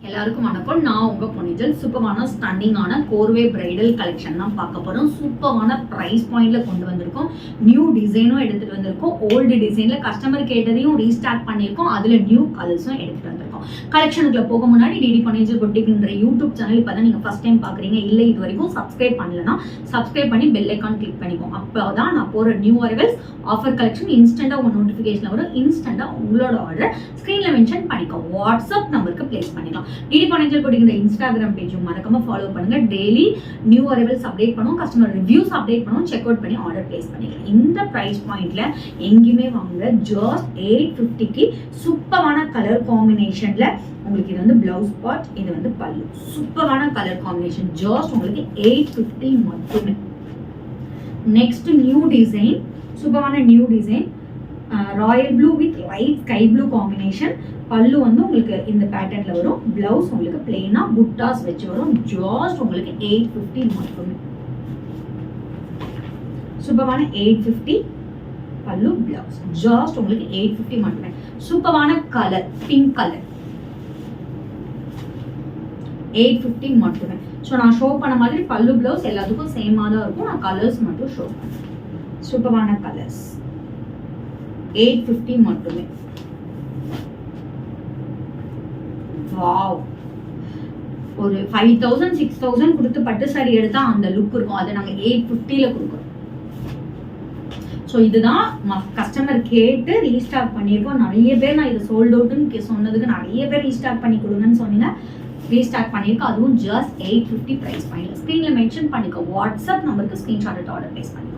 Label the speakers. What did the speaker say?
Speaker 1: எல்லாருக்கும் வணக்கம். நான் உங்க பொன்னிஜல். சூப்பரான ஸ்டன்னிங்கான கோர்வே பிரைடல் கலெக்ஷன் தான் பார்க்க போறோம். சூப்பரான பிரைஸ் பாயிண்ட்ல கொண்டு வந்திருக்கோம். நியூ டிசைனும் எடுத்துட்டு வந்திருக்கோம். ஓல்டு டிசைன்ல கஸ்டமர் கேட்டதையும் ரீஸ்டார்ட் பண்ணியிருக்கோம். அதுல நியூ கலர்ஸும் எடுத்துட்டு வந்திருக்கோம். கலெக்ஷனுக்குள்ள போக முன்னாடி டிடி பொன்னிஜல் பொட்டிக்ன்ற யூடியூப் சேனல் இப்பதான் நீங்க ஃபர்ஸ்ட் டைம் பாக்குறீங்க, இல்ல இது வரைக்கும் சப்ஸ்கிரைப் பண்ணலன்னா சப்ஸ்கிரைப் பண்ணி பெல் ஐக்கான் கிளிக் பண்ணிக்கோங்க. அப்பதான் நான் போற நியூ அரைவல்ஸ் ஆஃபர் கலெக்ஷன் இன்ஸ்டன்டா உங்க நோட்டிபிகேஷன் வரும். இன்ஸ்டன்டா உங்களோட ஆர்டர் ஸ்கிரீன்ல மென்ஷன் பண்ணிக்கோ. வாட்ஸ்அப் நம்பருக்கு பிளேஸ் பண்ணிக்கலாம். டிடி பொன்னிஜல் பொட்டிக்ன்ற இன்ஸ்டாகிராம் பேஜும் மறக்காம ஃபாலோ பண்ணுங்க. டெய்லி நியூ அரைவல்ஸ் அப்டேட் பண்ணுவோம், கஸ்டமர் ரிவ்யூஸ் அப்டேட் பண்ணுவோம். செக் அவுட் பண்ணி ஆர்டர் பிளேஸ் பண்ணிக்கலாம். இந்த பிரைஸ் பாயிண்ட்ல எங்கேயுமே வாங்க. ஜஸ்ட் 850க்கு சூப்பரான கலர் காம்பினேஷன்ல உங்களுக்கு இது வந்து பிளவுஸ் பார்ட், இது வந்து பல்லு. சூப்பரான கலர் காம்பினேஷன். ஜஸ்ட் உங்களுக்கு 850 மட்டுமே. நெக்ஸ்ட் நியூ டிசைன், சூப்பரான new design. Royal blue with light sky blue combination. பல்லு வந்து உங்களுக்கு இந்த பேட்டர்ன்ல வரும். பிளவுஸ் உங்களுக்கு பிளெயினா புட்டாஸ் வச்சு வரும். ஜஸ்ட் உங்களுக்கு 850 மட்டுமே. சூப்பரான 850 பல்லு பிளவுஸ். ஜஸ்ட் உங்களுக்கு 850 மட்டுமே. சூப்பரான கலர் பிங்க் கலர் 850 மட்டுமே. ஸோ நான் ஷோ பண்ண மாதிரி பல்லு பிளவுஸ் எல்லாத்துக்கும் சேமா தான் இருக்கும். நான் கலர்ஸ் மட்டும் ஷோ பண்ணேன். சூப்பரான கலர்ஸ் 850 மட்டுமே. வாவ், ஒரு 5000 6000 கொடுத்து பட்டு சாரி எடுத்தா அந்த லுக் இருக்கும். அதை நாங்கள் 850ல கொடுக்குறோம். ஸோ இதுதான் கஸ்டமர் கேட்டு ரீஸ்டாக் பண்ணியிருக்கோம். நிறைய பேர் நான் இதை சோல்ட் அவுட்னு சொன்னதுக்கு நிறைய பேர் ரீஸ்டாக் பண்ணி கொடுங்கன்னு சொன்னீங்க. ரீஸ்டார்ட் பண்ணியிருக்கோம். அதுவும் ஜஸ்ட் 850 பிரைஸ் பாயிண்ட். ஸ்க்ரீன்ல மென்ஷன் பண்ணிக்கோ. வாட்ஸ்அப் நம்பருக்கு ஸ்க்ரீன்ஷாட் எடுத்து ஆர்டர் பிளேஸ் பண்ணிக்கோ.